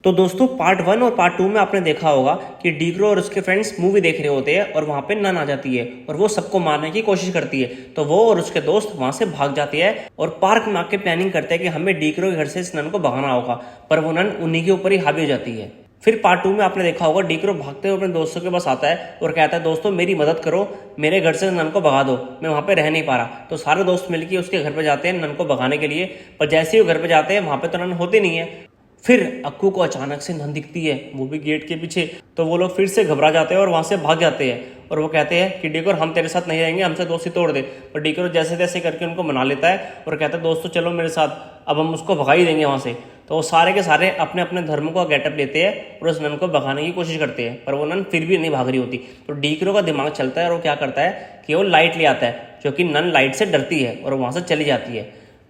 तो दोस्तों पार्ट 1 और पार्ट 2 में आपने देखा होगा कि डीग्रो और उसके फ्रेंड्स मूवी देख रहे होते हैं और वहाँ पे नन आ जाती है और वो सबको मारने की कोशिश करती है। तो वो और उसके दोस्त वहाँ से भाग जाते हैं और पार्क में आके प्लानिंग करते हैं कि हमें डीग्रो के घर से इस नन को भगाना होगा, पर वो नन उन्हीं के ऊपर ही हावी हो जाती है। फिर पार्ट 2 में आपने देखा होगा डीग्रो भागते हुए अपने दोस्तों के पास आता है और कहता है दोस्तों मेरी मदद करो, मेरे घर से नन को भगा दो, मैं वहाँ पे रह नहीं पा रहा। तो सारे दोस्त मिलकर उसके घर पे जाते हैं नन को भगाने के लिए, पर जैसे ही वो घर पे जाते हैं वहाँ पे तो नन होती नहीं है। फिर अक्कू को अचानक से नन दिखती है, वो भी गेट के पीछे। तो वो लोग फिर से घबरा जाते हैं और वहाँ से भाग जाते हैं और वो कहते हैं कि डीक्रो हम तेरे साथ नहीं रहेंगे, हमसे दोस्ती तोड़ दे। पर डीक्रो जैसे तैसे करके उनको मना लेता है और कहता है दोस्तों चलो मेरे साथ, अब हम उसको भगा ही देंगे वहाँ से। तो वो सारे के सारे अपने अपने धर्म का गेटअप लेते हैं और उस नन को भगाने की कोशिश करते हैं, पर वो नन फिर भी नहीं भाग रही होती। तो डीक्रो का दिमाग चलता है और वो क्या करता है कि वो लाइट ले आता है, जो कि नन लाइट से डरती है और वहाँ से चली जाती है।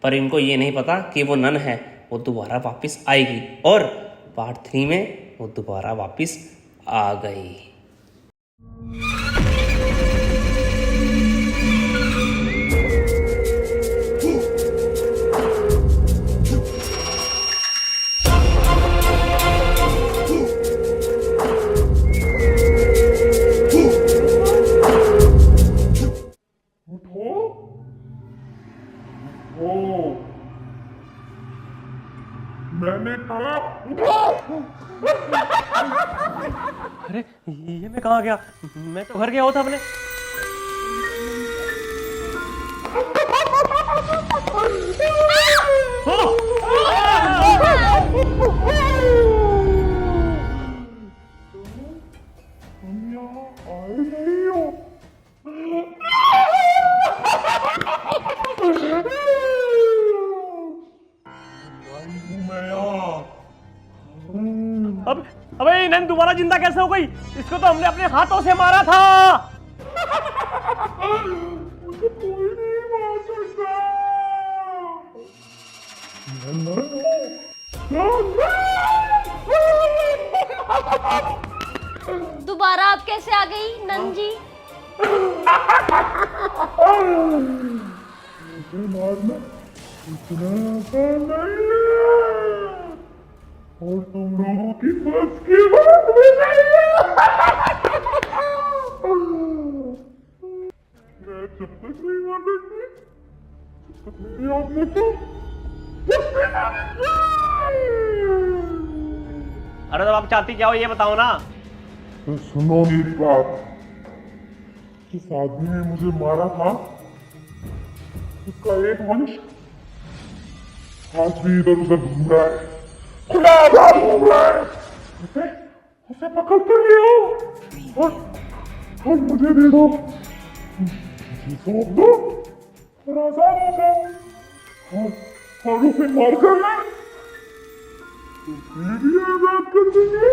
पर इनको ये नहीं पता कि वो नन है, वो दोबारा वापस आएगी और पार्ट 3 में वो दोबारा वापस आ गई। मैंने कहा अरे ये मैं कहाँ गया? मैं तो घर गया होता अपने। तुम यहाँ आए नहीं हो। अब अबे नन दोबारा जिंदा कैसे हो गई? इसको तो हमने अपने हाथों से मारा था। मुझे कोई नहीं मार सकता। दोबारा आप कैसे आ गई नन जी? मुझे मारना इतना आसान नहीं है और तुम लोगों की बस की बात भी नहीं है। मैं जब तक नहीं मार सकती तब तक मेरी आपने तो अरे तो आप चाहती क्या हो ये बताओ ना। तो सुनो मेरी बात, जिस आदमी ने मुझे मारा था उसका एक वंश आज भी इधर उधर घूम रहा है, खुला आजाद घूम रहा है। उसे पकड़ कर ले आओ और मुझे दे दो, मुझे सौंप दो और आजाद हो जाओ। और उसे मार कर ले तो फिर भी आजाद कर देंगे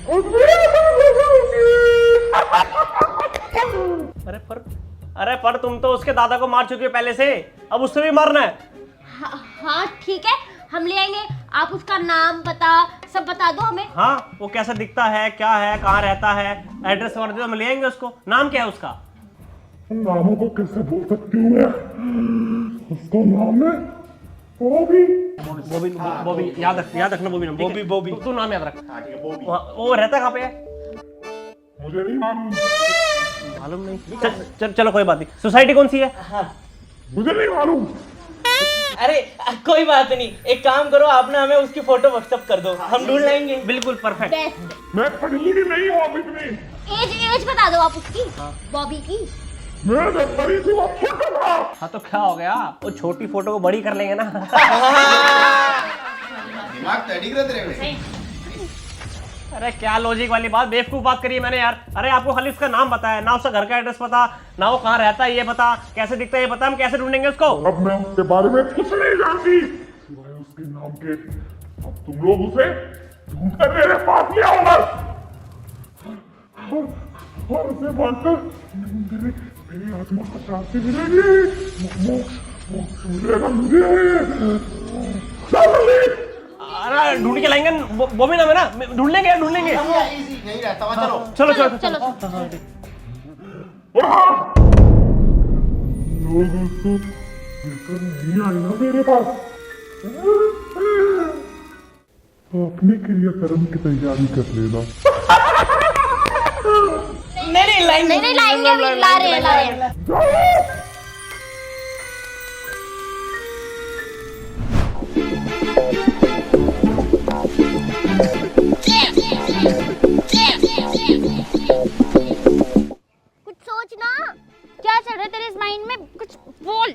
और फिर आजाद हो जाओगे। अरे पर तुम तो उसके दादा को मार चुके हो पहले से, अब उससे भी मारना है। हाँ ठीक है, हम ले आएंगे। आप उसका नाम पता सब बता दो हमें। हाँ वो कैसा दिखता है, क्या है, कहाँ रहता है, एड्रेस वगैरह तो हम ले आएंगे उसको। नाम क्या है उसका? नामों को कैसे बोल सकती हूँ मैं? उसका नाम है बॉबी। बॉबी याद रखना बॉबी। बॉबी तू नाम याद रख। वो रहता कहाँ पे है? मुझे नहीं मालूम नहीं। चलो कोई बात नहीं। सोसाइटी कौन सी है? हाँ। मुझे नहीं मालूम। अरे कोई बात नहीं, एक काम करो आप ना हमें उसकी फोटो व्हाट्सएप कर दो, हम ढूंढ लाएंगे। बिल्कुल परफेक्ट। बेस्ट। मैं पढ़ी नहीं हूँ अभी इतनी। एज बता दो आप उसकी, बॉबी की। मैं जब पढ़ी थी वो छोटा था। हाँ तो क्या हो गया, वो छोटी फोटो को बड़ी कर लेंगे ना। दिमाग तैयारी कर रहे हैं। अरे क्या लॉजिक वाली बात, बेवकूफ बात करी है मैंने यार। अरे आपको खाली उसका नाम पता है ना, उसका घर का एड्रेस पता ना, वो कहाँ रहता है ये पता, कैसे दिखता है ये पता, हम कैसे ढूंढेंगे उसको? अब मैं उसके बारे में कुछ नहीं जानती सिवाय उसके नाम के। अब तुम लोग उसे ढूंढकर मेरे पास ले आओगे और उसे मानकर मेरी आत्मा को शांति मिलेगी, मोक्ष मिलेगा मुझे। अरे ढूंढ के लाएंगे, वो भी नाम है ना, ढूंढ लेंगे। इजी नहीं रहता हुआ। चलो चलो। लोग उसको लेकर नहीं आए ना मेरे पास। अपने क्रियाक्रम की तैयारी कर लेना। नहीं लाइन नहीं लाएंगे अभी, ला रहे हैं। कुछ सोच ना, क्या चल रहा है तेरे इस माइंड में, कुछ बोल।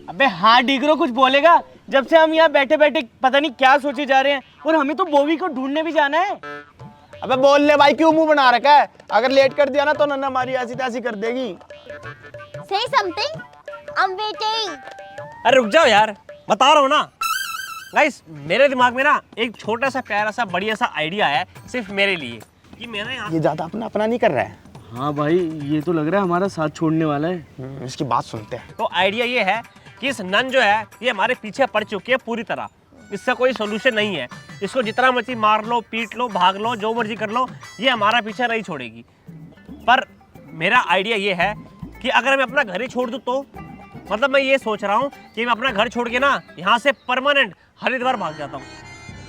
अबे हाँ डिग्रो कुछ बोलेगा? जब से हम यहाँ बैठे बैठे पता नहीं क्या सोचे जा रहे हैं, और हमें तो बॉबी को ढूंढने भी जाना है। अबे बोल ले भाई, क्यों मुंह बना रखा है? अगर लेट कर दिया ना तो नन्ना हमारी ऐसी तैसी कर देगी। Say something, I'm waiting। अरे रुक जाओ यार, बता रहा हूँ ना। गाइस मेरे दिमाग में ना एक छोटा सा प्यारा सा बढ़िया सा आइडिया है सिर्फ मेरे लिए, कि मैंने यहाँ ये ज्यादा अपना अपना नहीं कर रहा है। हाँ भाई ये तो लग रहा है हमारा साथ छोड़ने वाला है। इसकी बात सुनते हैं। तो आइडिया ये है कि इस नन जो है ये हमारे पीछे पड़ चुकी है पूरी तरह। इसका कोई सोल्यूशन नहीं है। इसको जितना मर्जी मार लो, पीट लो, भाग लो, जो मर्जी कर लो, ये हमारा पीछे नहीं छोड़ेगी। पर मेरा आइडिया ये है कि अगर मैं अपना घर ही छोड़ दूँ तो, मतलब मैं ये सोच रहा हूँ कि मैं अपना घर छोड़ के ना यहाँ से परमानेंट हरिद्वार भाग जाता हूँ।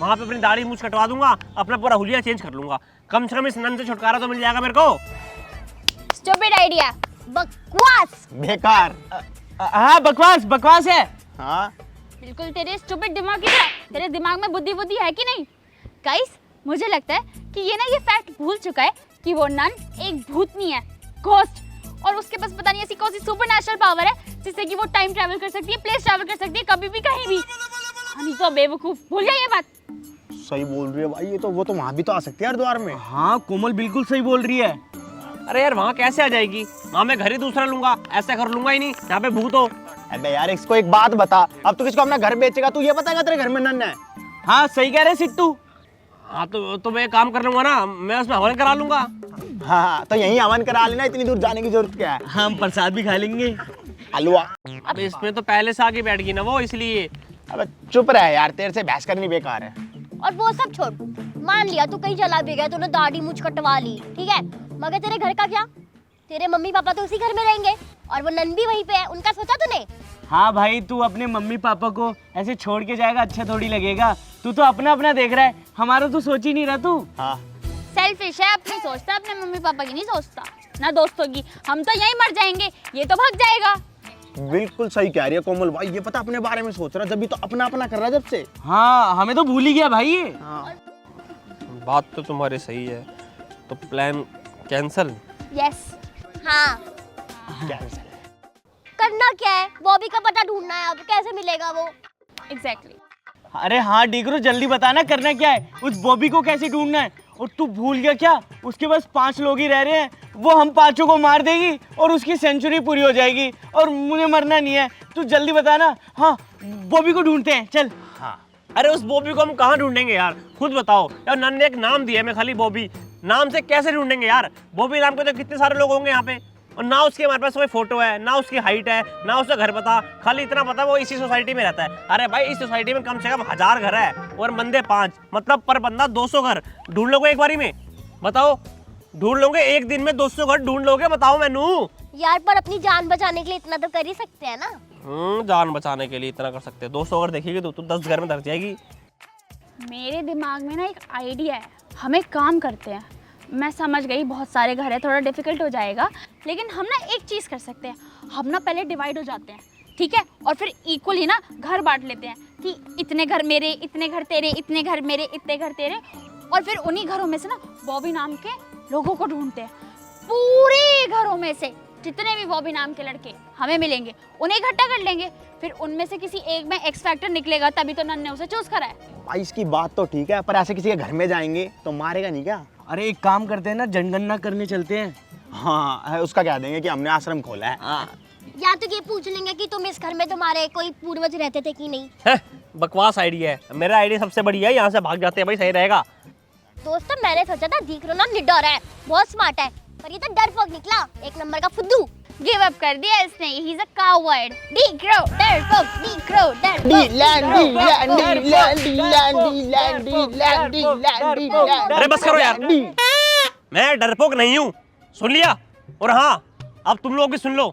वहाँ पे अपनी दाढ़ी मूछ कटवा दूंगा, अपना पूरा हुलिया चेंज कर लूंगा। कम से कम इस नन से छुटकारा तो मिल जाएगा मेरे को। Stupid idea, बकवास। बेकार। हाँ बकवास है। हाँ बिल्कुल तेरे स्टूपिड दिमाग की तरह। तेरे दिमाग में बुद्धि है कि नहीं? गाइस मुझे लगता है कि ये ना ये फैक्ट भूल चुका है कि वो नन एक भूतनी है, घोस्ट, और उसके पास पता नहीं ऐसी कौन सी सुपर नेचुरल पावर है जिससे कि वो टाइम ट्रैवल कर सकती है, प्लेस ट्रैवल कर सकती है, कभी भी कहीं भी। नहीं तो बेवकूफ, भूल गया ये बात। सही बोल रही है भाई, ये तो वो तो वहाँ भी तो आ सकती है हरिद्वार में। हाँ कोमल बिल्कुल सही बोल रही है। अरे यार वहाँ कैसे आ जाएगी? वहाँ मैं घर ही दूसरा लूंगा, ऐसा कर लूंगा ही नहीं यहाँ पे भूत हो। अबे यार इसको एक बात बता, अब तू किसको अपना घर बेचेगा? तू ये बताएगा तेरे घर में नन है? हाँ सही कह रहे सिट्टू। हाँ तो मैं एक काम कर लूंगा ना, मैं उसमें हवन करा लूंगा। हाँ तो यहीं हवन करा लेना, इतनी दूर जाने की जरूरत क्या है? हम प्रसाद भी खा लेंगे, हलवा। अब इसमें तो पहले से आके बैठ गई ना वो, इसलिए। अबे चुप रह यार, तेरे से बहस करनी बेकार है। और वो सब छोड़, मान लिया तू कहीं चला भी गया, तूने दाढ़ी मूछ कटवा ली, ठीक है, मगर तेरे घर का क्या? तेरे मम्मी पापा तो उसी घर में रहेंगे और वो नन भी वहीं पे है, उनका सोचा तूने? हाँ भाई तू अपने मम्मी पापा को ऐसे छोड़ के जाएगा, अच्छा थोड़ी लगेगा। तू तो अपना अपना देख रहा है, हमारा तो सोच ही नहीं रहा तू। हाँ सेल्फिश है, अपनी सोचता है, अपने मम्मी पापा की नहीं सोचता, ना दोस्तों की। हम तो यहीं मर जाएंगे, ये तो भाग जाएगा। बिल्कुल सही कह रही है कोमल भाई, ये पता अपने बारे में सोच रहा, जब भी तो अपना अपना कर रहा है जब से। हाँ हमें तो भूल ही गया भाई ये। हाँ। बात तो तुम्हारी सही है, तो प्लान कैंसल। यस हाँ। कैंसिल। करना क्या है? बॉबी का पता ढूंढना है, अब कैसे मिलेगा वो? एग्जैक्टली। अरे हाँ डिग्रो जल्दी बताना करना क्या है, उस बॉबी को कैसे ढूंढना है। और तू भूल गया क्या, उसके पास 5 लोग ही रह रहे हैं, वो हम 5 को मार देगी और उसकी सेंचुरी पूरी हो जाएगी, और मुझे मरना नहीं है। तू जल्दी बताना। हाँ बॉबी को ढूंढते हैं, चल। हाँ अरे उस बॉबी को हम कहाँ ढूंढेंगे यार, खुद बताओ यार। नन ने एक नाम दिया है, मैं खाली बॉबी नाम से कैसे ढूंढेंगे यार? बॉबी नाम के तो कितने सारे लोग होंगे यहाँ पे, और ना उसके हमारे पास कोई फोटो है, ना उसकी हाइट है, ना उसका घर पता। खाली इतना पता वो इसी सोसाइटी में रहता है। अरे भाई इस सोसाइटी में कम से कम 1000 घर है और बंदे 5, मतलब पर बंदा 200 घर। ढूंढ लोगे एक बारी में? बताओ, ढूंढ लोगे एक दिन में 200 घर ढूंढ लोगे? बताओ मैनू यार पर अपनी जान बचाने के लिए इतना तो कर ही सकते हैं ना। जान बचाने के लिए इतना कर सकते हैं? 200 घर देखेगी तो 10 घर में धर जाएगी। मेरे दिमाग में ना एक आइडिया है, हम एक काम करते हैं। मैं समझ गई बहुत सारे घर है, थोड़ा डिफिकल्ट हो जाएगा, लेकिन हम ना एक चीज़ कर सकते हैं। हम ना पहले डिवाइड हो जाते हैं, ठीक है, और फिर इक्वली ना घर बांट लेते हैं कि इतने घर मेरे, इतने घर तेरे, इतने घर मेरे, इतने घर तेरे, और फिर उन्हीं घरों में से ना बॉबी नाम के लोगों को ढूंढते हैं। पूरे घरों में से जितने भी बॉबी नाम के लड़के हमें मिलेंगे उन्हें इकट्ठा कर लेंगे, फिर उनमें से किसी एक में एक्स फैक्टर निकलेगा, तभी तो नन ने उसे चूज करा है। भाई इसकी बात तो ठीक है, पर ऐसे किसी के घर में जाएंगे तो मारेगा नहीं क्या? अरे एक काम करते हैं ना, जनगणना करने चलते हैं। हाँ उसका कह देंगे कि हमने आश्रम खोला है। या तो ये पूछ लेंगे कि तुम इस घर में तुम्हारे कोई पूर्वज रहते थे कि नहीं। है, बकवास आइडिया है। मेरा आइडिया सबसे बढ़िया है, यहाँ से भाग जाते हैं भाई, सही रहेगा। दोस्तों मैंने सोचा था दिक्रो ना निडर है, बहुत स्मार्ट है, पर ये तो डरपोक निकला, एक नंबर का फुद्दू। गिव अप कर दिया इसने, ही इज अ कावर्ड। दिक्रो डरपोक, दिक्रो डरपोक। अरे बस करो यार, मैं डरपोक नहीं हूँ, सुन लिया? और हाँ अब तुम लोग भी सुन लो,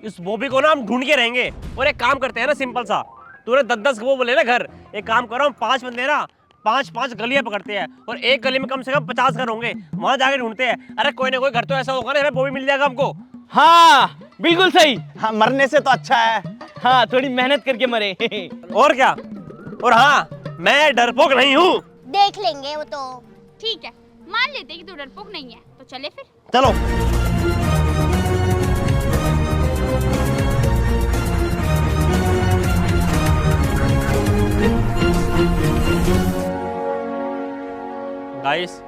इस बॉबी को ना हम ढूंढ के रहेंगे। और एक काम करते हैं ना सिंपल सा, तूने 10-10 वो बोले ना घर, एक काम करो हम 5 बंदे ना पांच पांच गलियां पकड़ते हैं और एक गली में कम से कम 50 घर होंगे, वहां जाके ढूंढते हैं। अरे कोई ना कोई घर तो ऐसा होगा ना वो भी मिल जाएगा हमको। हाँ बिल्कुल सही। हाँ, मरने से तो अच्छा है। हाँ थोड़ी मेहनत करके मरे। और क्या, और हाँ मैं डरपोक नहीं हूँ। देख लेंगे वो तो। ठीक है, मान लेते हैं कि तू डरपोक नहीं है, तो चले फिर। चलो। गाइस,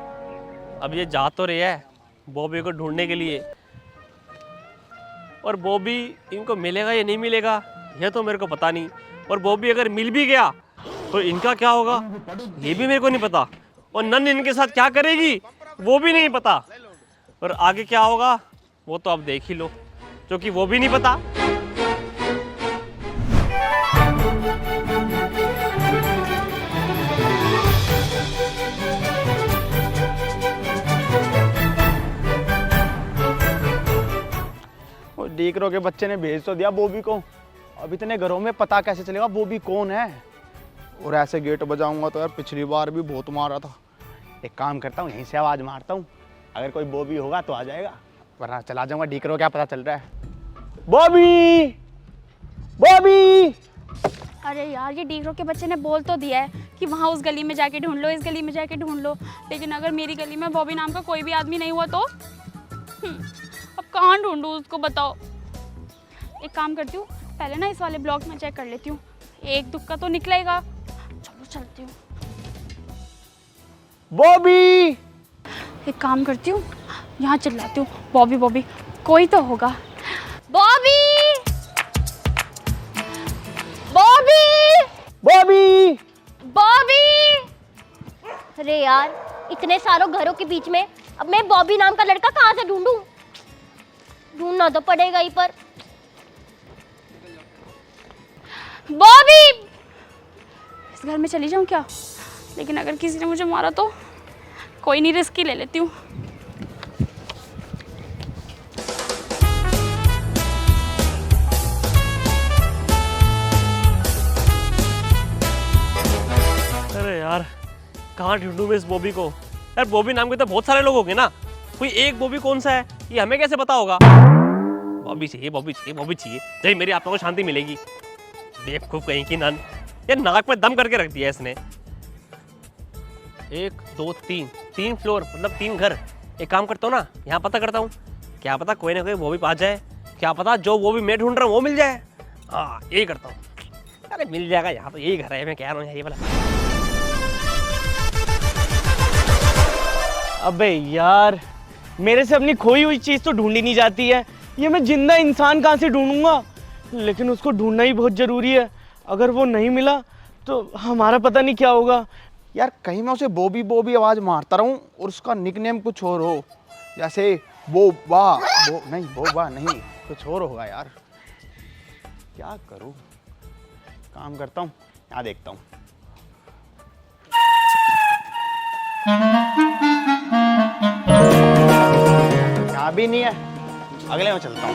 अब ये जा तो रही है बॉबी को ढूंढने के लिए, और बॉबी इनको मिलेगा या नहीं मिलेगा ये तो मेरे को पता नहीं। और बॉबी अगर मिल भी गया तो इनका क्या होगा ये भी मेरे को नहीं पता, और नन इनके साथ क्या करेगी वो भी नहीं पता, और आगे क्या होगा वो तो आप देख ही लो, क्योंकि वो भी नहीं पता। वो डीकरो के बच्चे ने भेज तो दिया बॉबी को, अब इतने घरों में पता कैसे चलेगा बॉबी कौन है। और ऐसे गेट बजाऊंगा तो यार पिछली बार भी बहुत मारा था। एक काम करता हूँ, यहीं से आवाज मारता हूँ, अगर कोई बॉबी होगा तो आ जाएगा, वरना चला जाऊंगा। डीकरो क्या पता चल रहा है। बॉबी, बॉबी। अरे यार, ये डीगरो के बच्चे ने बोल तो दिया है कि वहाँ उस गली में जाके ढूंढ लो, इस गली में जाके ढूंढ लो, लेकिन अगर मेरी गली में बॉबी नाम का कोई भी आदमी नहीं हुआ तो अब कहाँ ढूंढूं उसको, बताओ। एक काम करती हूँ, पहले ना इस वाले ब्लॉक में चेक कर लेती हूँ, एक दुक्का तो निकलेगा। चलो चलती हूँ। बॉबी। एक काम करती हूँ, यहाँ चिल्लाती हूँ, बॉबी बॉबी, कोई तो होगा। Bobby, Bobby, Bobby, Bobby. अरे यार, इतने सारों घरों के बीच में अब मैं बॉबी नाम का लड़का कहाँ से ढूंढूं? ढूंढना तो पड़ेगा ही पर। बॉबी, इस घर में चली जाऊं क्या? लेकिन अगर किसी ने मुझे मारा तो कोई नहीं, रिस्क ही ले लेती हूँ। अरे यार कहाँ ढूंढूं मैं इस बॉबी को? यार बॉबी नाम के तो बहुत सारे लोग होंगे ना, कोई एक बॉबी कौन सा है ये हमें कैसे पता होगा? बॉबी चाहिए, बॉबी चाहिए, बॉबी चाहिए, जब मेरी आत्मा को शांति मिलेगी। बेवकूफ कहीं की नन, ये नाक में दम करके रख दिया इसने। 1 2 3 3 फ्लोर मतलब 3 घर। एक काम करता हूँ ना, यहाँ पता करता हूँ, क्या पता कोई ना कोई बॉबी पा जाए, क्या पता जो बॉबी मैं ढूंढ रहा हूँ वो मिल जाए। हाँ यही करता हूँ। अरे मिल जाएगा, यहाँ तो यही घर है, मैं कह रहा हूँ यही वाला। अबे यार, मेरे से अपनी खोई हुई चीज तो ढूंढी नहीं जाती है, ये मैं जिंदा इंसान कहाँ से ढूंढूंगा? लेकिन उसको ढूंढना ही बहुत जरूरी है, अगर वो नहीं मिला तो हमारा पता नहीं क्या होगा। यार कहीं मैं उसे बॉबी बॉबी आवाज मारता रहूं और उसका निकनेम कुछ और हो, जैसे बोबा, नहीं बोबा नहीं, कुछ और होगा यार। क्या करूं? काम करता हूँ, यहाँ देखता हूँ। यहाँ भी नहीं है, अगले में चलता हूँ।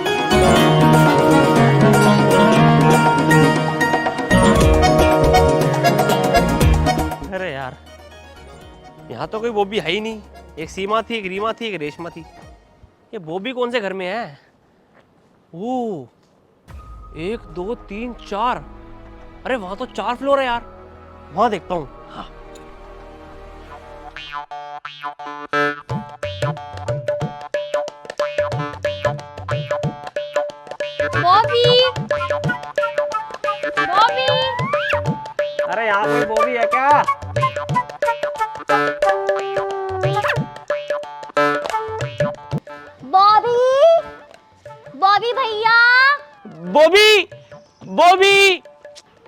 अरे यार यहाँ तो कोई बॉबी है ही नहीं। एक सीमा थी, एक रीमा थी, एक रेशमा थी। ये बॉबी कौन से घर में है? ओ 1 2 3 4, अरे वहां तो 4 फ्लोर है यार, वहां देखता हूँ। हाँ बॉबी, बॉबी, अरे यहाँ कोई बॉबी है क्या? बॉबी, बॉबी भैया, बॉबी, बॉबी,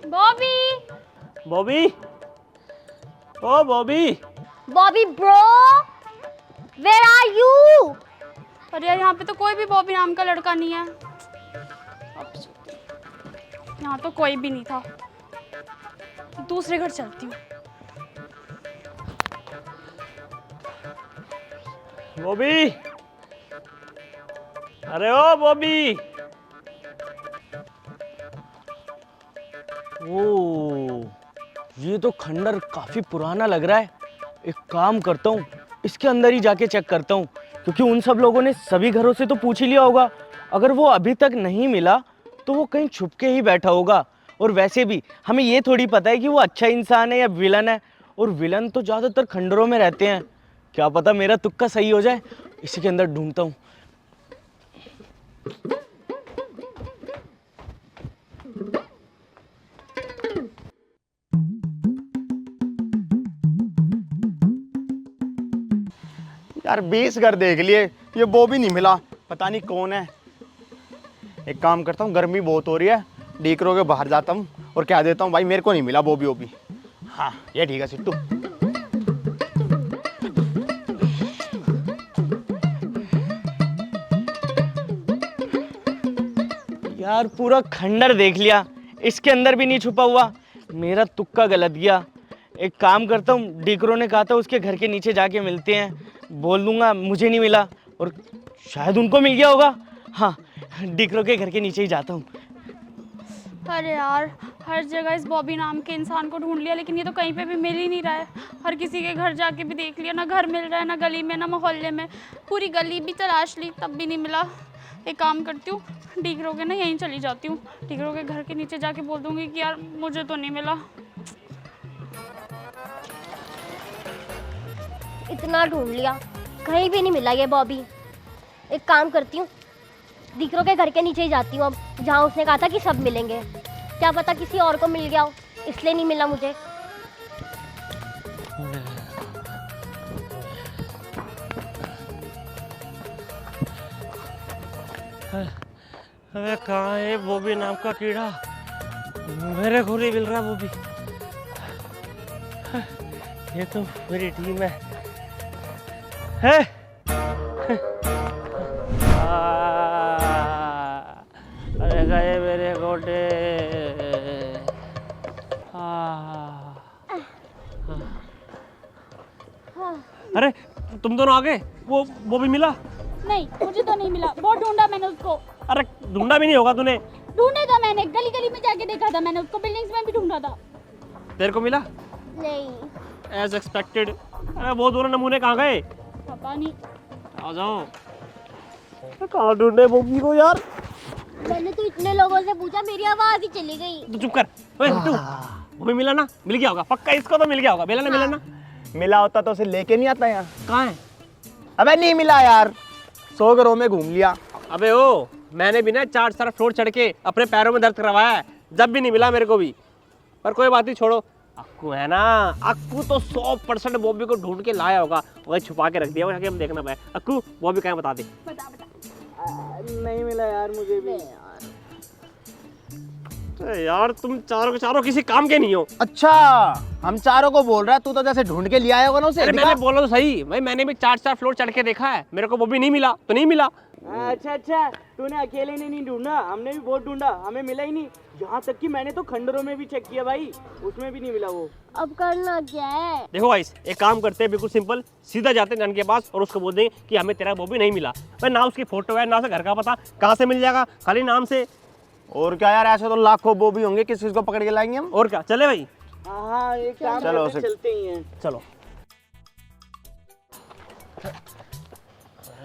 बॉबी, बॉबी, ओ Bobby. Bobby bro, where are you? अरे यार, यहाँ पे तो कोई भी बॉबी नाम का लड़का नहीं है। यहाँ तो कोई भी नहीं था, दूसरे घर चलती हूँ। बॉबी, अरे ओ बॉबी। ओ ये ये तो खंडर काफी पुराना लग रहा है। एक काम करता हूँ, इसके अंदर ही जाके चेक करता हूँ, क्योंकि उन सब लोगों ने सभी घरों से तो पूछ ही लिया होगा। अगर वो अभी तक नहीं मिला तो वो कहीं छुप के ही बैठा होगा। और वैसे भी हमें ये थोड़ी पता है कि वो अच्छा इंसान है या विलन है, और विलन तो ज़्यादातर खंडरों में रहते हैं। क्या पता मेरा तुक्का सही हो जाए। इसी के अंदर ढूंढता हूँ। यार 20 घर देख लिए, ये वो भी नहीं मिला, पता नहीं कौन है। एक काम करता हूँ, गर्मी बहुत हो रही है, डीकरो के बाहर जाता हूँ और कह देता हूँ भाई मेरे को नहीं मिला वो भी। हाँ ये ठीक है सिट्टू। यार पूरा खंडर देख लिया, इसके अंदर भी नहीं छुपा हुआ। मेरा तुक्का गलत गया। एक काम करता हूँ, डीकरो ने कहा था उसके घर के नीचे जाके मिलते हैं, बोल दूंगा मुझे नहीं मिला और शायद उनको मिल गया होगा। हाँ, डीकरो के घर के नीचे ही जाता हूँ। अरे यार, हर जगह इस बॉबी नाम के इंसान को ढूंढ लिया, लेकिन ये तो कहीं पे भी मिल ही नहीं रहा है। हर किसी के घर जाके भी देख लिया, ना घर मिल रहा है, ना गली में, ना मोहल्ले में। पूरी गली भी तलाश ली, तब भी नहीं मिला। एक काम करती हूँ, डीकरो के ना यहीं चली जाती हूँ। डीकरो के घर के नीचे जाके बोल दूँगी कि यार मुझे तो नहीं मिला। इतना ढूंढ लिया, कहीं भी नहीं मिला ये बॉबी। एक काम करती हूँ, डीकरो के घर के नीचे ही जाती हूँ अब, जहाँ उसने कहा था कि सब मिलेंगे। क्या पता किसी और को मिल गया हो, इसलिए नहीं मिला मुझे। अबे कहाँ है बॉबी नाम का कीड़ा? मेरे को नहीं मिल रहा बॉबी। ये तो मेरी टीम है। अरे गए मेरे गोटे। अरे तुम दोनों आ गए? वो भी मिला? नहीं, मुझे तो नहीं मिला। बहुत ढूंढा मैंने उसको। अरे ढूंढा भी नहीं होगा तूने? ढूंढा था मैंने, गली गली में जाके देखा था मैंने उसको, बिल्डिंग्स में भी ढूंढा था। तेरे को मिला? नहीं। As expected. अरे वो दोनों नमूने कहाँ गए? पता नहीं। आ जाओ। कहाँ ढूंढे बॉबी को यार? मैंने तो इतने लोगों से पूछा, मेरी आवाज ही चली गई। तू चुप कर। तू वो भी मिला ना? मिल गया होगा पक्का, इसको तो मिल गया होगा। मिला ना? मिला ना? मिला होता तो उसे लेके नहीं आता यहाँ। कहाँ है? अबे नहीं मिला यार, 100 घरों में घूम लिया। अबे ओ, मैंने भी ना 4 फ्लोर चढ़ के अपने पैरों में दर्द करवाया है, जब भी नहीं मिला मेरे को भी। पर कोई बात नहीं, छोड़ो। अक्कू है ना, अक्कू तो 100% बॉबी को ढूंढ के लाया होगा, वही छुपा के रख दिया होगा कि हम देखना पाए। अक्कू बॉबी कहाँ है बता दे। बता। नहीं मिला यार मुझे भी। यार तुम चारों के चारों किसी काम के नहीं हो। अच्छा, हम चारों को बोल रहा है, तू तो जैसे ढूंढ के ले आया होगा ना उसे। अरे मैंने बोला तो सही भाई, मैंने भी 4 फ्लोर चढ़ के देखा है, मेरे को बॉबी नहीं मिला तो नहीं मिला। अच्छा, तूने अकेले ने नहीं ढूंढा, हमने भी बहुत ढूंढा, हमें मिला ही नहीं। यहाँ तक कि मैंने तो खंडरों में भी चेक किया भाई, उसमें भी नहीं मिला वो। अब करना क्या है? देखो गाइस, एक काम करते हैं, बिल्कुल सिंपल, सीधा जाते हैं नन के पास और उसको बोल देंगे कि हमें तेरा बॉबी नहीं मिला। भाई ना उसकी फोटो है ना उसे घर का पता, कहाँ से मिल जाएगा? खाली नाम से। और क्या यार, ऐसे तो लाखों वो भी होंगे, किस चीज को पकड़ के लाएंगे हम। और क्या, चले भाई? हाँ, एक काम चलो, करते हैं, चलते ही हैं। चलो।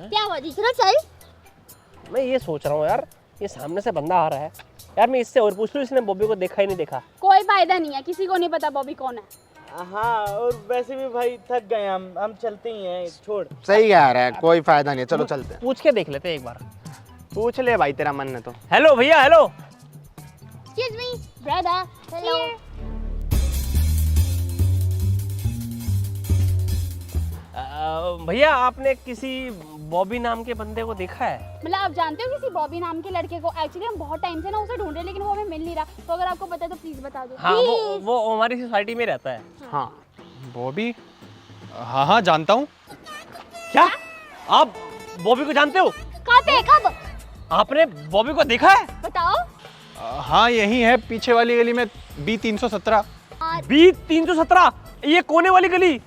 क्या हुआ डीकरो, चल। मैं ये सोच रहा हूँ यार, ये सामने से बंदा आ रहा है यार, मैं इससे और पूछ लूँ, इसने बॉबी को देखा ही नहीं देखा। कोई फायदा नहीं है, किसी को नहीं पता बॉबी कौन है। हाँ, और वैसे भी भाई थक गए हम चलते ही हैं, छोड़। सही कह रहा है, कोई फायदा नहीं है, चलो चलते हैं। पूछ के देख लेते हैं एक बार। पूछ ले भाई, तेरा मन है तो। हेलो भैया, hello. Excuse me, brother. Hello. भैया आपने किसी बॉबी नाम के बंदे को देखा है? मतलब आप जानते हो किसी बॉबी नाम के लड़के को? एक्चुअली हम बहुत टाइम से ना उसे ढूंढ रहे हैं, लेकिन वो हमें मिल नहीं रहा। तो अगर आपको पता है तो प्लीज बता दो। हाँ, वो हमारी सोसाइटी में रहता है। हाँ बॉबी? हाँ जानता हूँ। क्या आप बॉबी को जानते हो? कहाँ पे, कब? आपने बॉबी को देखा है? बताओ। हाँ यही है, पीछे वाली गली में, B317। B317? ये कोने वाली गली?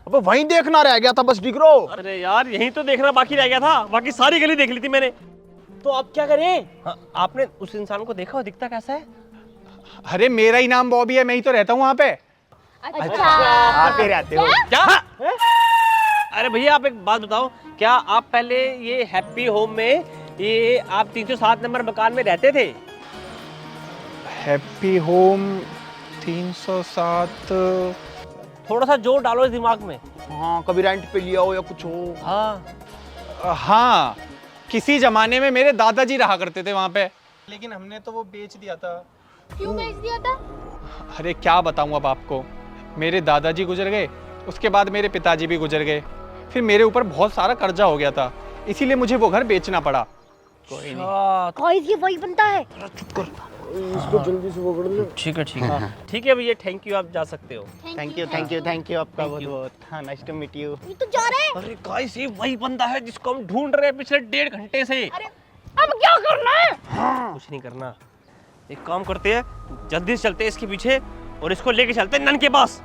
अब वहीं देखना रह गया था बस डीकरो। अरे यार यहीं तो देखना बाकी रह गया था, बाकी सारी गली देख ली थी मैंने। तो अब क्या करें? हाँ, आपने उस इंसान को देखा हो? दिखता कैसा है? अरे मेरा ही नाम बॉबी है, मैं ही तो रहता हूँ वहाँ पे। अच्छा आप ही रहते हो क्या? अरे भैया आप एक बात बताओ, क्या आप पहले ये हैप्पी होम में ये आप 307 नंबर मकान में रहते थे? Happy home 307। थोड़ा सा जोर डालो इस दिमाग में। हाँ, कभी रेंट पे लिया हो या कुछ हो। हाँ हाँ, किसी जमाने में मेरे दादाजी रहा करते थे वहाँ पे, लेकिन हमने तो वो बेच दिया था। क्यों बेच दिया था? अरे क्या बताऊँ अब आपको, मेरे दादाजी गुजर गए, उसके बाद मेरे पिताजी भी गुजर गए, फिर मेरे ऊपर बहुत सारा कर्जा हो गया था, इसीलिए मुझे वो घर बेचना पड़ा। गाइस ये वही बनता है। इसको जल्दी से पकड़ लो। ठीक है ठीक है ठीक है भैया, थैंक यू, आप जा सकते हो। थैंक यू आपका बहुत बहुत। हाँ, नाइस टू मीट यू। ये तो जा रहे हैं। अरे गाइस ये वही बंदा है जिसको हम ढूंढ रहे हैं पिछले 1.5 घंटे से। अब क्या करना है? कुछ नहीं करना, एक काम करते हैं, जल्दी से चलते हैं इसके पीछे और इसको लेके चलते हैं नन के पास।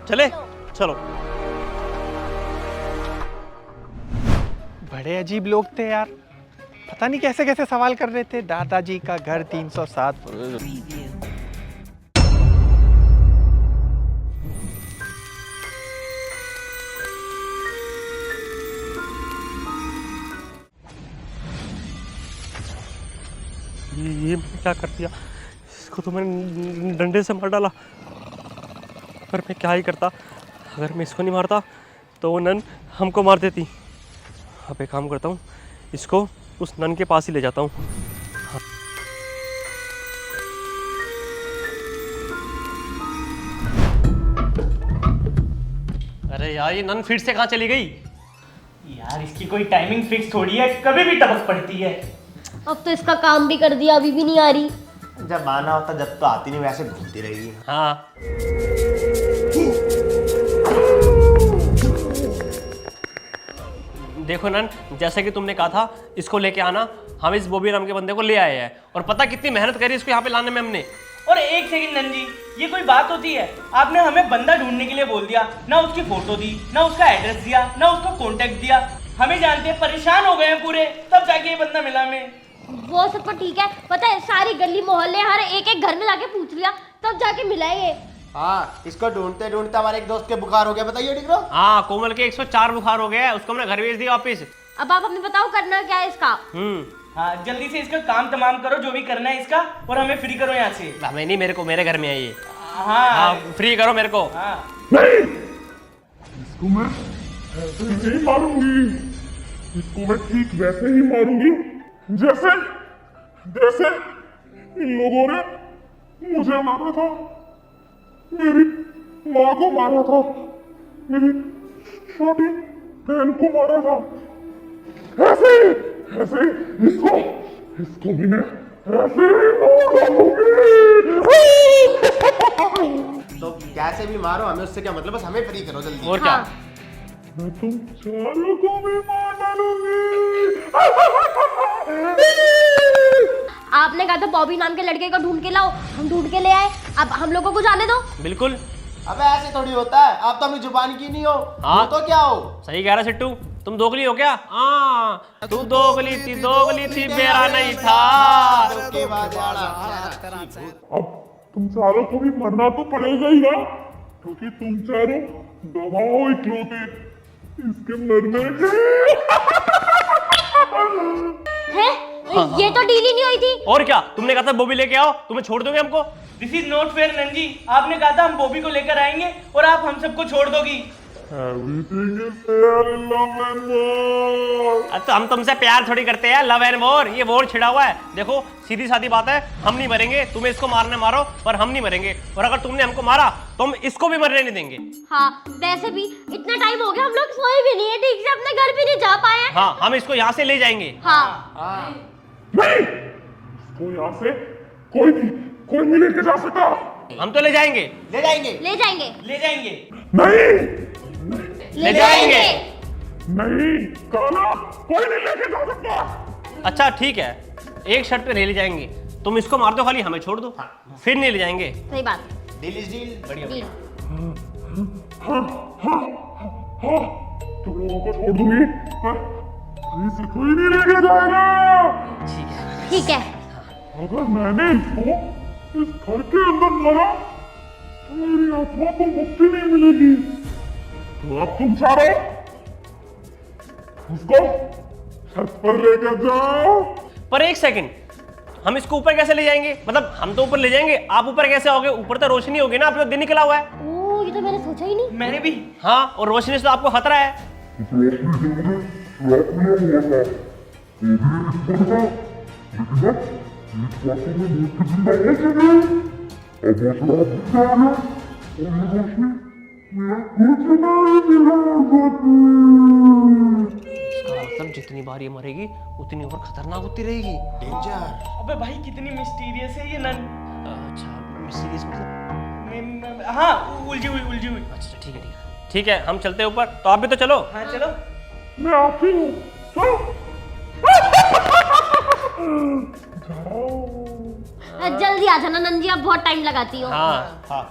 चले चलो। बड़े अजीब लोग थे यार, पता नहीं कैसे कैसे सवाल कर रहे थे। दादाजी का घर 307। ये मैंने क्या कर दिया, इसको तो मैंने डंडे से मार डाला। पर मैं क्या ही करता, अगर मैं इसको नहीं मारता तो वो नन हमको मार देती। अब एक काम करता हूँ, इसको उस नन के पास ही ले जाता हूँ। अरे यार ये नन फिर से कहाँ चली गई? यार इसकी कोई टाइमिंग फिक्स थोड़ी है, कभी भी टपक पड़ती है। अब तो इसका काम भी कर दिया, अभी भी नहीं आ रही। जब आना होता जब तो आती नहीं, वैसे घूमती रहेगी। हाँ देखो नन, जैसे कि तुमने कहा था इसको लेके आना, हम इस बॉबी नाम के बंदे को ले आए हैं और पता कितनी मेहनत करी इसको यहाँ पे लाने में हमने। और एक सेकंड नन जी, ये कोई बात होती है? आपने हमें बंदा ढूंढने के लिए बोल दिया, ना उसकी फोटो दी, ना उसका एड्रेस दिया, ना उसका कांटेक्ट दिया। हमें जानते हैं परेशान हो गए हैं पूरे, तब जाके ये बंदा मिला हमें। वो सब तो ठीक है, पता है सारी गली मोहल्ले हर एक घर में जाके पूछ लिया, तब जाके मिला है ये। हाँ, इसको ढूंढते ढूंढते हमारे एक दोस्त के बुखार हो गया, बताइए डिग्रो। हाँ कोमल के 104 बुखार हो गया है, उसको हमने घर भेज दिया वापिस। अब आप हमें बताओ करना क्या है इसका। हाँ जल्दी से इसका काम तमाम करो, जो भी करना है इसका, और हमें फ्री करो यहाँ से। हमें नहीं, मेरे को, मेरे घर में है ये। हाँ फ्री करो मेरे को। हाँ इसको मैं ऐसे नहीं मारूंगी, इसको मैं ठीक वैसे ही मारूंगी जैसे जैसे इन लोगों ने मुझे मारा था, मेरी माँ को मारा था, मेरी छोटी बहन को मारा था। ऐसे ऐसे इसको इसको भी मैं ऐसे ही मार डालूंगी। तो कैसे भी मारो, हमें उससे क्या मतलब, बस हमें फ्री करो जल्दी। और क्या? मैं तुम चारों को भी मार डालूंगी। आपने कहा था बॉबी नाम के लड़के को ढूंढ के लाओ, हम ढूंढ के ले आए, अब हम लोगों को जाने दो। बिल्कुल। अबे ऐसे थोड़ी होता है, आप तो अपनी जुबान की नहीं हो। हाँ। तो क्या हो? सही कह रहा सिट्टू, तुम दोगली हो क्या? हाँ तू दोगली थी मेरा नहीं था। के बाद अब तुम चारों को भी मरना तो पड़ेगा ही ना, क्योंकि तुम चारों दबाओ इकलौते इसके मरने के। है? ये तो डील ही नहीं हुई थी। और क्या, तुमने कहा था बॉबी लेके आओ, तुम्हें छोड़ दोगे हमको? This is not fair nun जी, आपने कहा था हम बॉबी को लेकर आएंगे और आप हम सबको छोड़ दोगी। Everything is fair in love and war. तो हम तुमसे प्यार थोड़ी करते हैं, लव एंड वॉर, ये वॉर छिड़ा हुआ है। देखो सीधी सादी बात है, हम नहीं मरेंगे, तुम्हें इसको मारने मारो पर हम नहीं मरेंगे, और अगर तुमने हमको मारा तो हम इसको भी मरने नहीं देंगे। हाँ वैसे भी इतना टाइम हो गया, हम लोग सोए भी नहीं है ठीक से, अपने घर भी नहीं जा पाए हैं। हाँ हम इसको यहाँ से ले जाएंगे। हाँ नहीं, इसको यहाँ से कोई नहीं लेके जा सकता। हम तो ले जाएंगे। ले जाएंगे ले जाएंगे ले जाएंगे। नहीं ले जाएंगे। नहीं काला, कोई नहीं लेके जा सकता। अच्छा ठीक है, एक शर्त पे ले जाएंगे, तुम इसको मार दो खाली, हमें छोड़ दो, फिर नहीं ले जाएंगे। सही बात। Deal is deal. बढ़िया। डील। हाँ तुम लोगों को छोड़ दूंगी, इसे कोई नहीं लेके जाएगा। ठीक है। अगर मैंने इसको इस घर के अंदर मारा मेरी आत्मा को मुक्ति नहीं मिलेगी। तो अब तुम चारों उसको छत पर लेकर जाओ। पर एक सेकंड, हम इसको ऊपर कैसे ले जाएंगे? मतलब हम तो ऊपर ले जाएंगे, आप ऊपर कैसे आओगे? ऊपर तो रोशनी होगी ना, अभी तो दिन निकला हुआ है। ओह, ये तो मैंने सोचा ही नहीं। मैंने भी। हाँ, और रोशनी से तो आपको खतरा है। इस रोशनी से मुझे श्राप मिला हुआ था, तो भी इसको था, लेकिन अब इस वाक़ई में भूत की जिंदा हो चुकी है। अब वो श्राप मिटा है, और ये रोशनी मेरा कुछ नहीं मिलेगा। इसका मतलब जितनी बार ये मरेगी उतनी और खतरनाक होती रहेगी। डेंजर। अबे भाई कितनी मिस्टीरियस है ये नन। अच्छा, मिस्टीरियस मतलब? हाँ, उलझी हुई। अच्छा, ठीक है। ठीक है, हम चलते हैं ऊपर, तो आप भी तो चलो। हाँ चलो। मैं आती हूँ, चलो। जल्दी आ जाना नंदी, आप बहुत टाइम लगाती हो। हाँ।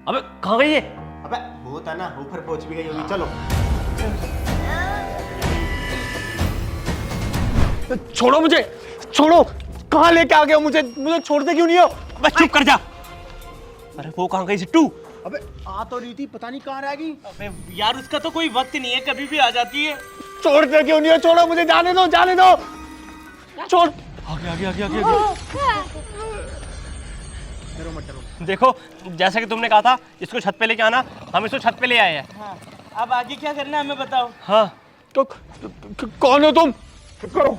अबे कहाँ गई ये? अबे भूत है ना, ऊपर पहुंच भी गई होगी। चलो छोड़ो मुझे, छोड़ो। कहाँ लेके आ गए हो मुझे? मुझे छोड़ते क्यों नहीं हो? अबे चुप कर जा। अरे वो कहाँ गई सिट्टू? अबे आ तो रही थी, पता नहीं कहाँ रह गई। अबे यार उसका तो कोई वक्त नहीं है, कभी भी आ जाती है। छोड़ते क्यों नहीं हो? छोड़ो मुझे, जाने दो। छोड़। आगे। देखो, जैसा कि तुमने कहा था इसको छत पे लेके आना, हम इसको छत पे ले आए हैं। हाँ, अब आगे क्या करना है हमें बताओ। हाँ, तो कौन हो तुम? चुप करो।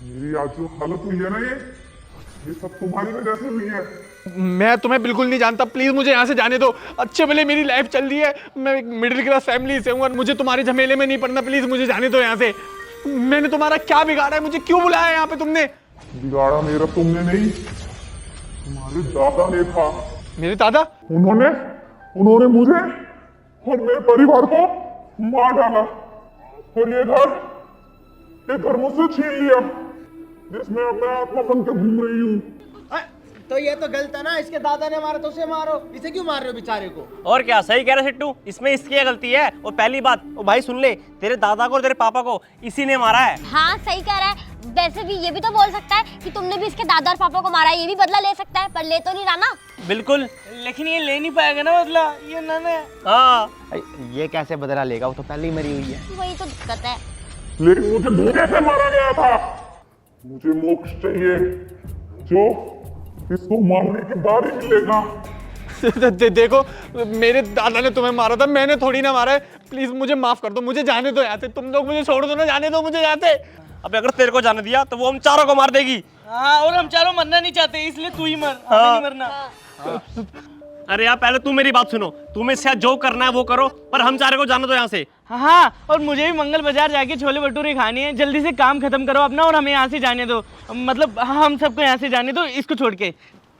मेरी आज जो हालत हुई है ना, ये सब तुम्हारी वजह से हुई है। मैं तुम्हें बिल्कुल नहीं जानता, प्लीज मुझे यहाँ से जाने दो। अच्छे भले मेरी लाइफ चल रही है, मैं एक मिडिल क्लास फैमिली से हूँ और मुझे तुम्हारे झमेले में नहीं पड़ना। प्लीज मुझे जाने दो यहाँ से। मैंने तुम्हारा क्या बिगाड़ा है? मुझे क्यों बुलाया यहाँ पे तुमने? बिगाड़ा मेरा तुमने नहीं, तुम्हारे दादा ने था। मेरे दादा? उन्होंने मुझे और मेरे परिवार को मार डाला, और ये घर मुझसे छीन लिया, जिसमें अब मैं आत्मा बनकर घूम रही हूँ। तो ये तो गलत है ना, इसके दादा ने मारा तो उसे मारो, इसे क्यों मार रहे हो बेचारे को? और क्या, सही कह रहा सिट्टू, इसमें इसकी क्या गलती है? और पहली बात, ओ भाई सुन ले, तेरे दादा को और तेरे पापा को इसी ने मारा है। हाँ सही कह रहा है। वैसे भी ये भी तो बोल सकता है कि तुमने भी इसके दादा और पापा को मारा है, ये भी बदला ले सकता है, पर ले तो नहीं रहा ना। बिल्कुल, लेकिन ये ले नहीं पाएगा ना बदला, ये नन है। हाँ। ये कैसे बदला लेगा? वो तो पहले ही मरी हुई है। वही तो दिक्कत है। लेकिन मुझे धोखे से मारा गया था। मुझे मोक्ष चाहिए, जो इसको मारने के बाद ही मिलेगा। देखो, मेरे दादा ने तुम्हें मारा था, मैंने थोड़ी ना मारा है। प्लीज मुझे माफ कर दो, मुझे जाने दो यहाँ से। तुम लोग मुझे छोड़ दो ना, जाने दो मुझे यहाँ से। अब अगर तेरे को जाने दिया तो वो हम चारों को मार देगी। हाँ, और हम चारों मरना नहीं चाहते, इसलिए तू ही मर, हमें नहीं मरना। अरे यार, पहले तू मेरी बात सुनो, तुम्हें इससे जो करना है वो करो, पर हम चारों को जाने दो यहाँ से। हाँ, और मुझे भी मंगल बाजार जाके छोले भटूरे खाने हैं। जल्दी से काम खत्म करो अपना और हमें यहाँ से जाने दो। मतलब हम सबको यहाँ से जाने दो, इसको छोड़ के।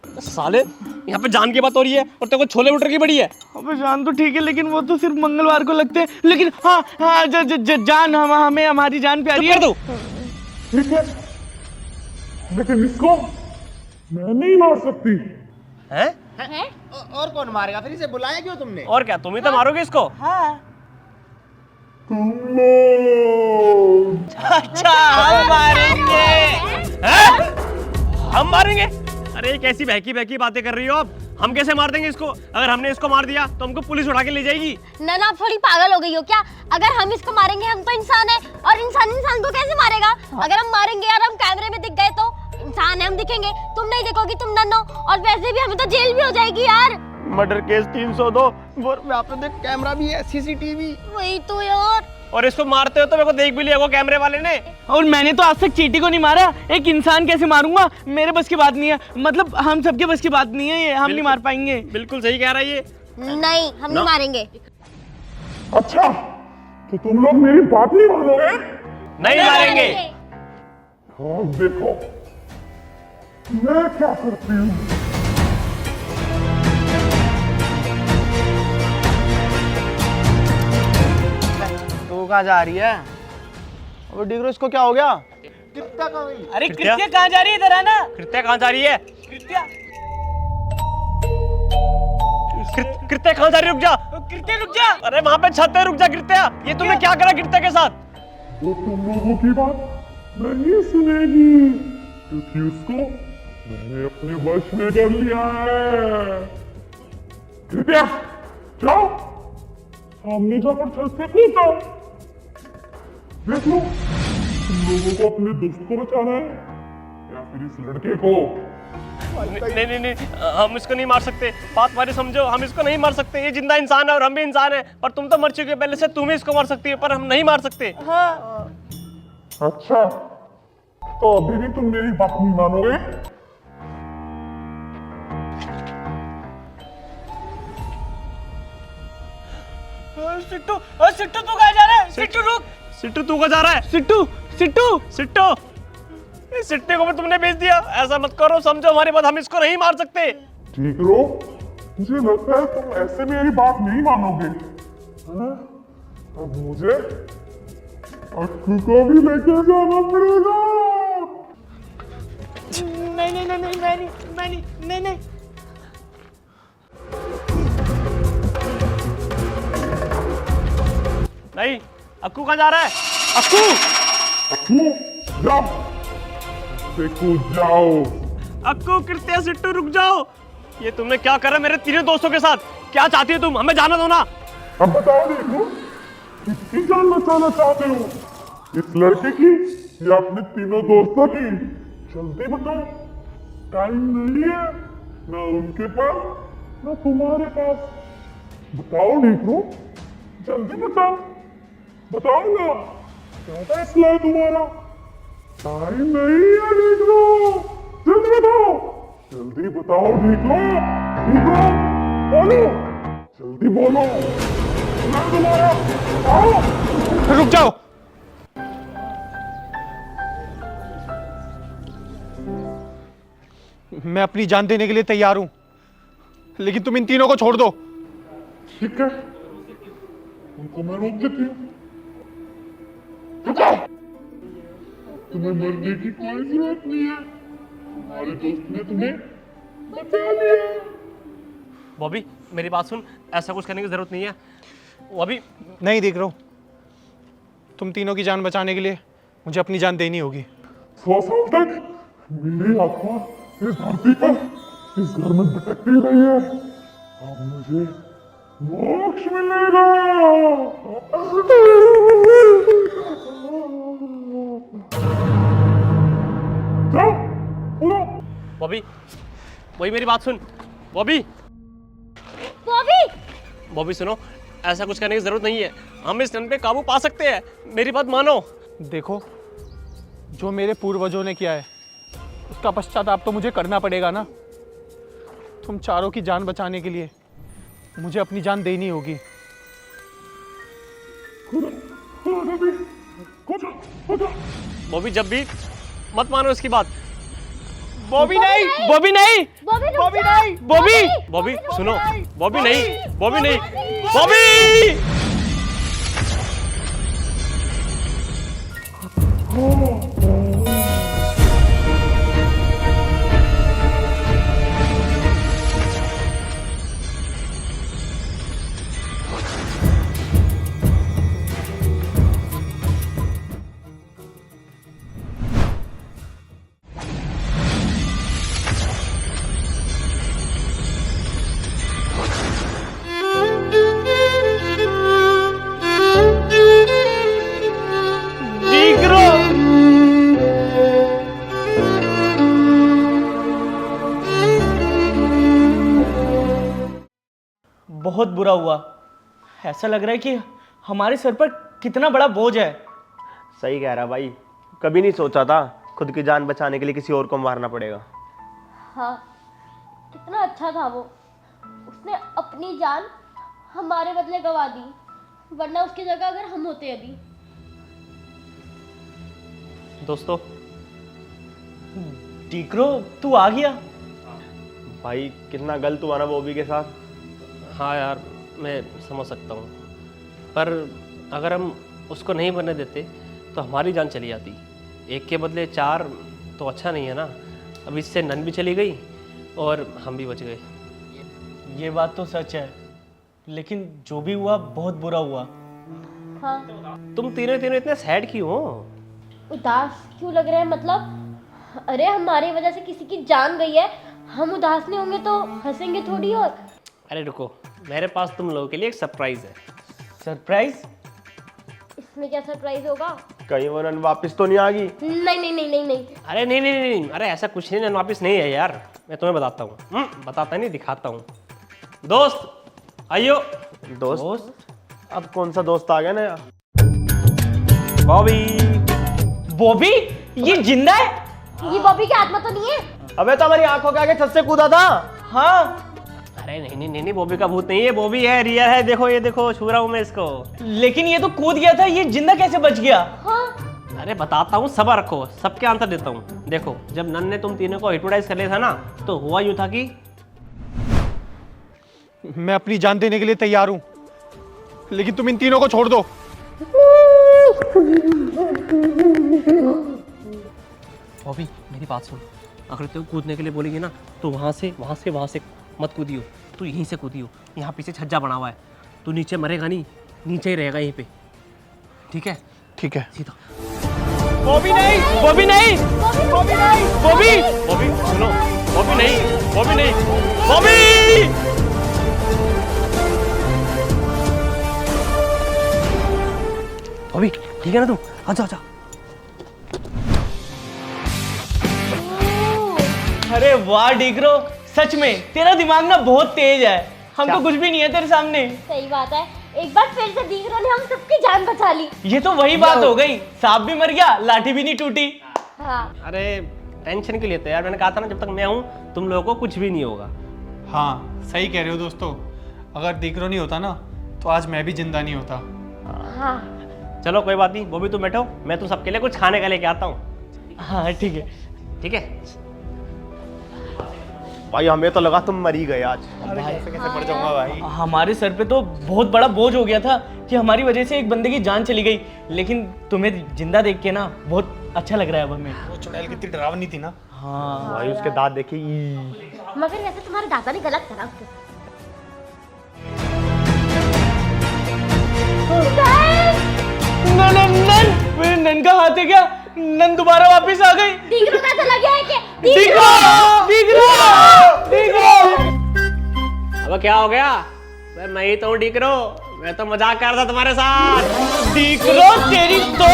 साले, यहाँ पे जान की बात हो रही है और तेरे को छोले भटूरे की बड़ी है। अबे जान तो ठीक है, लेकिन वो तो सिर्फ मंगलवार को लगते हैं। लेकिन हाँ, जान हमें हमारी जान प्यारी है। ठीक है, लेकिन इसको मैं नहीं मार सकती। हैं? और कौन मारेगा फिर? इसे बुलाया क्यों तुमने? और क्या, तुम ही तो मारोगे इसको? हाँ। तुम लोग अच्छा, हम मारेंगे। हैं? हम मारेंगे? अरे ये कैसी बहकी बातें कर रही हो आप? हम कैसे मार देंगे इसको? अगर हमने इसको मार दिया तो हमको पुलिस उठा के ले जाएगी। नन, आप थोड़ी पागल हो गई हो क्या? अगर हम इसको मारेंगे, हम तो इंसान है, और इंसान को कैसे मारेगा? अगर हम मारेंगे यार, हम कैमरे में दिख गए तो इंसान है, हम दिखेंगे, तुम नहीं देखोगी, तुम नन हो, और वैसे भी हमें तो जेल भी हो जाएगी यार। मर्डर केस 302, वो यहाँ पे देख कैमरा भी है, सीसीटीवी। वही तो यार। और इसको मारते हो तो मेरे को देख भी लिया वो कैमरे वाले ने। और मैंने तो आज तक चींटी को नहीं मारा, एक इंसान कैसे मारूंगा? मेरे बस की बात नहीं है, मतलब हम सबके बस की बात नहीं है ये, हम नहीं मार पाएंगे। बिल्कुल सही कह रहा है ये। नहीं, हम नहीं मारेंगे। अच्छा, तो तुम लोग मेरी बात नहीं मानोगे? नहीं मारेंगे। हाँ देखो, मैं क्या करती हूँ। तो कहाँ जा रही है? अबे डिग्रो, इसको क्या हो गया? कितना कहाँ गई? अरे कृत्या? कृत्या कहाँ जा रही है? इधर आना। कृत्या कहाँ जा रही है? कृत्या कृत्या कहाँ जा रही है? रुक जा। कृत्या रुक जा। अरे वहाँ पे छत पे रुक जा। कृत्या, ये तुमने क्या करा कृत्या के साथ? वो तुम लोगों की बात नहीं सुनेगी, क्योंकि उसको मैंने अपने वश में कर लिया है। कृत्या जाओ सामने जाकर छत से कूद जाओ। देख लो तुम लोगों को अपने दोस्त को बचाना है या फिर इस लड़के को। नहीं नहीं नहीं, हम इसको नहीं मार सकते। बात हमारी समझो, हम इसको नहीं मार सकते। ये जिंदा इंसान है और हम भी इंसान है। और तुम तो मर चुके हो पहले से, तुम ही इसको मार सकती है, पर हम नहीं मार सकते। अच्छा तो अभी भी तुम मेरी बात नहीं मानोगे? सिट्टू, सिट्टू तू कहाँ जा रहा है? सिट्टू रुक। सिट्टू तू कहाँ जा रहा है? सिट्टू, सिट्टू, सिट्टू, इस सिट्टे को भी तुमने बेच दिया। ऐसा मत करो, समझो हमारी बात, हम इसको नहीं मार सकते। ठीक रो, मुझे लगता है तुम ऐसे मेरी बात नहीं मानोगे। हाँ? अब मुझे अक्कू को भी लेके जाना पड़ेगा। नहीं नहीं नहीं नहीं, मैं नहीं, मैं नहीं, नहीं नहीं। नहीं, अक्कू कहाँ जा रहा है? अक्कू, अक्कू जाओ, देखो जाओ। अक्कू, कृत्या, सिट्टू रुक जाओ। ये तुमने क्या करा मेरे तीनों दोस्तों के साथ? क्या चाहती हो तुम? हमें जाना दो ना। अब बताओ देखो किसकी जान बचाना चाहते हो, इस लड़के की या अपने तीनों दोस्तों की? जल्दी बताओ, टाइम नहीं है ना उनके पास ना तुम्हारे पास। बताओ निकलो, जल्दी बताओ, बताओ ना, क्या फैसला है तुम्हारा? टाइम नहीं है निकलो, जल्दी बताओ, जल्दी बताओ निकलो, निकलो, बोलो, जल्दी बोलो, मैं तुम्हारा, आओ। रुक जाओ। मैं अपनी जान देने के लिए तैयार हूं, लेकिन तुम इन तीनों को छोड़ दो। ठीक है, उनको मैं रोक देती हूँ। रुको, तुम्हें मरने की कोई जरूरत नहीं है, हमारे दोस्त ने तुम्हें बचा लिया। बॉबी मेरी बात सुन, ऐसा कुछ करने की जरूरत नहीं है। वो अभी नहीं देख रहा हूं, तुम तीनों की जान बचाने के लिए मुझे अपनी जान देनी होगी। 100 साल तक मेरी आत्मा इस धरती पर इस घर में भटकती रही है, अब मुझे मोक्ष मिलेगा। जाओ, उड़ो। बॉबी, वही मेरी बात सुन। बॉबी, बॉबी, बॉबी सुनो, ऐसा कुछ करने की जरूरत नहीं है। हम इस नन पे काबू पा सकते हैं, मेरी बात मानो। देखो, जो मेरे पूर्वजों ने किया है उसका पश्चाताप तो मुझे करना पड़ेगा ना। तुम चारों की जान बचाने के लिए मुझे अपनी जान देनी होगी। बॉबी जब भी मत मानो इसकी बात। बॉबी नहीं, बॉबी नहीं, बॉबी रुक बॉबी जा। नहीं, बॉबी, बॉबी सुनो, बॉबी नहीं, बॉबी नहीं, बॉबी। बहुत बुरा हुआ। ऐसा लग रहा है कि हमारे सर पर कितना बड़ा बोझ है। सही कह रहा भाई, कभी नहीं सोचा था खुद की जान बचाने के लिए किसी और को मारना पड़ेगा। हाँ, कितना अच्छा था वो, उसने अपनी जान हमारे बदले गवा दी, वरना उसकी जगह अगर हम होते अभी। दोस्तों, डिक्रो तू आ गया। भाई कितना गलत हुआ ना बॉबी के साथ। हाँ यार, मैं समझ सकता हूँ, पर अगर हम उसको नहीं बनने देते तो हमारी जान चली जाती। एक के बदले 4 तो अच्छा नहीं है ना। अब इससे नन भी चली गई और हम भी बच गए। ये बात तो सच है, लेकिन जो भी हुआ बहुत बुरा हुआ। हाँ, तुम तीनों इतने सैड क्यों हो? उदास क्यों लग रहे हैं मतलब? अरे हमारी वजह से किसी की जान गई है, हम उदास नहीं होंगे तो हंसेंगे थोड़ी। और अरे रुको, मेरे पास तुम लोगों के लिए एक सरप्राइज है। सरप्राइज? इसमें क्या सरप्राइज होगा? कहीं वो नन वापस तो नहीं आ गई? नहीं नहीं नहीं नहीं नहीं। अरे नहीं नहीं नहीं नहीं, अरे ऐसा कुछ नहीं, वापस नहीं है यार, मैं तुम्हें बताता हूँ। बताता नहीं, दिखाता हूँ। दोस्त आइयो। दोस्त? अब कौन सा दोस्त आ गया नया? बॉबी। बॉबी? ये जिंदा है? ये बॉबी की आत्मा तो नहीं है? अबे तो हमारी आंखों के आगे छत से कूदा था। हाँ। अरे नहीं नहीं नहीं नहीं, बॉबी का भूत नहीं है, बॉबी है, रियल है। देखो ये देखो, छू रहा हूँ मैं इसको। लेकिन ये तो कूद गया था, ये जिंदा कैसे बच गया? हाँ। अरे बताता हूँ, सब्र रखो, सबके आंसर देता हूँ। देखो, जब नन ने तुम तीनों को हिप्नोटाइज कर लिया था ना, तो हुआ यूं था कि मैं अपनी जान देने के लिए तैयार हूं, लेकिन तुम इन तीनों को छोड़ दो। बॉबी मेरी बात सुन, अगर तू कूदने के लिए बोलेगी ना, तो वहाँ से मत कूदियो, तू यहीं से कूदियो। यहाँ पीछे छज्जा बना हुआ है, तू नीचे मरेगा नहीं, नीचे ही रहेगा यहीं पे, ठीक है? ठीक है। सीधा। बॉबी नहीं, बॉबी नहीं, बॉबी नहीं, बॉबी, बॉबी सुनो, बॉबी नहीं, बॉबी नहीं, बॉबी। बॉबी ठीक है ना तू? आजा आजा। अरे वाह डिग्रो, सच में तेरा दिमाग ना बहुत तेज है, हम तो कुछ भी नहीं है तेरे सामने। सही बात है, एक बार फिर से दीकरों ने हम सबकी जान बचा ली। ये तो वही बात हो गई, सांप भी मर गया, लाठी भी नहीं टूटी। हाँ। अरे टेंशन क्यों लेते हो यार, मैंने कहा था ना, जब तक मैं हूँ तुम लोगों को कुछ भी नहीं होगा। हाँ सही कह रहे हो दोस्तों, अगर दीकरो नहीं होता ना तो आज मैं भी जिंदा नहीं होता। हाँ। चलो कोई बात नहीं, बॉबी तुम बैठो, मैं तुम सबके लिए कुछ खाने का लेके आता हूँ। हाँ ठीक है। ठीक है? भाई हमें तो लगा तुम मर ही गए आज। कैसे मर जाऊंगा भाई? हमारे सर पे तो बहुत बड़ा बोझ हो गया था कि हमारी वजह से एक बंदे की जान चली गई, लेकिन तुम्हें जिंदा देख के ना बहुत अच्छा लग रहा है अब हमें। वो चुड़ैल कितनी डरावनी थी ना। हाँ भाई उसके दांत देखी। मगर वैसे तुम्हारे दादा ने गलत करा उसके साथ। नन मेरे नन का हाथ है क्या? नन दोबारा वापस आ गई। दीकरो का चला गया है क्या? अब क्या हो गया? मैं ही तो हूँ डिकरो, मैं तो मजाक कर रहा था तुम्हारे साथ। डिग्रो तेरी तो